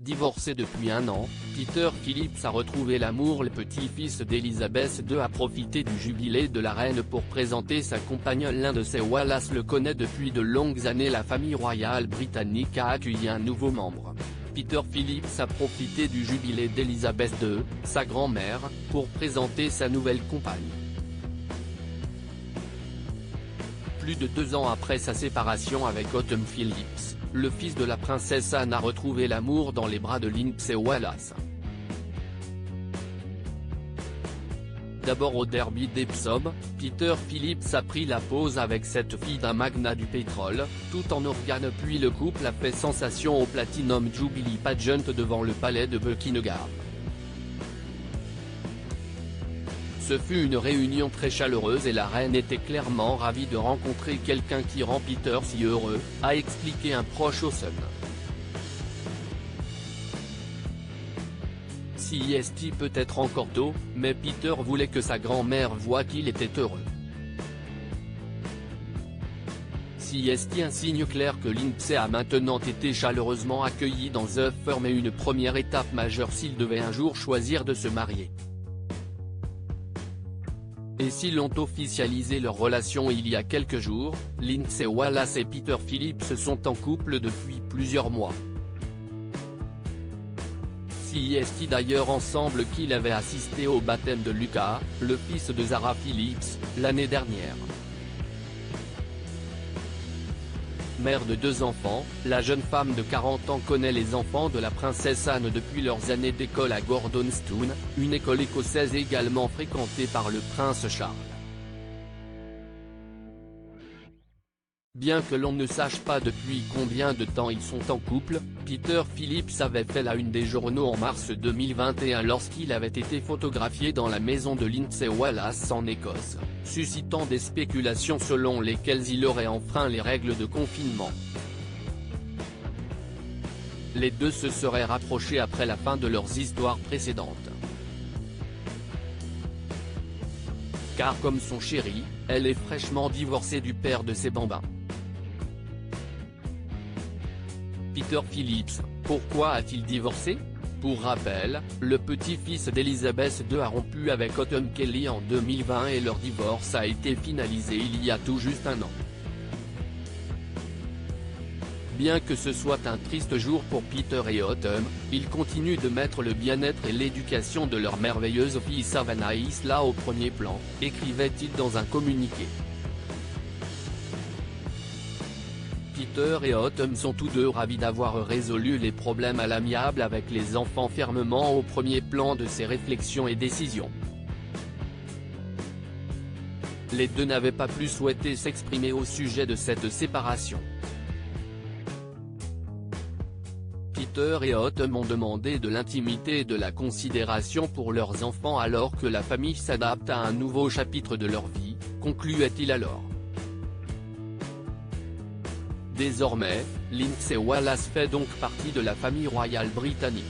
Divorcé depuis un an, Peter Phillips a retrouvé l'amour. Le petit-fils d'Elizabeth II a profité du jubilé de la reine pour présenter sa compagne. L'un de ses Wallace le connaît depuis de longues années. La famille royale britannique a accueilli un nouveau membre. Peter Phillips a profité du jubilé d'Elizabeth II, sa grand-mère, pour présenter sa nouvelle compagne. Plus de 2 ans après sa séparation avec Autumn Phillips, le fils de la princesse Anne a retrouvé l'amour dans les bras de Lindsay Wallace. D'abord au derby d'Epsom, Peter Phillips a pris la pose avec cette fille d'un magnat du pétrole, tout en organe, puis le couple a fait sensation au Platinum Jubilee Pageant devant le palais de Buckingham. Ce fut une réunion très chaleureuse et la reine était clairement ravie de rencontrer quelqu'un qui rend Peter si heureux, a expliqué un proche au Sun. CEST peut être encore tôt, mais Peter voulait que sa grand-mère voie qu'il était heureux. CEST, un signe clair que Lindsay a maintenant été chaleureusement accueilli dans The Firm, et une première étape majeure s'il devait un jour choisir de se marier. Et s'ils ont officialisé leur relation il y a quelques jours, Lindsay Wallace et Peter Phillips sont en couple depuis plusieurs mois. CEST d'ailleurs ensemble qu'il avait assisté au baptême de Lucas, le fils de Zara Phillips, l'année dernière. Mère de 2 enfants, la jeune femme de 40 ans connaît les enfants de la princesse Anne depuis leurs années d'école à Gordonstoun, une école écossaise également fréquentée par le prince Charles. Bien que l'on ne sache pas depuis combien de temps ils sont en couple, Peter Phillips avait fait la une des journaux en mars 2021 lorsqu'il avait été photographié dans la maison de Lindsay Wallace en Écosse, suscitant des spéculations selon lesquelles il aurait enfreint les règles de confinement. Les deux se seraient rapprochés après la fin de leurs histoires précédentes. Car comme son chéri, elle est fraîchement divorcée du père de ses bambins. Peter Phillips, pourquoi a-t-il divorcé? Pour rappel, le petit-fils d'Elizabeth II a rompu avec Autumn Kelly en 2020 et leur divorce a été finalisé il y a tout juste un an. Bien que ce soit un triste jour pour Peter et Autumn, ils continuent de mettre le bien-être et l'éducation de leur merveilleuse fille Savannah Isla au premier plan, écrivait-il dans un communiqué. Peter et Autumn sont tous deux ravis d'avoir résolu les problèmes à l'amiable avec les enfants, fermement au premier plan de ses réflexions et décisions. Les deux n'avaient pas plus souhaité s'exprimer au sujet de cette séparation. Peter et Autumn ont demandé de l'intimité et de la considération pour leurs enfants alors que la famille s'adapte à un nouveau chapitre de leur vie, concluait-il alors. Désormais, Lindsay Wallace fait donc partie de la famille royale britannique.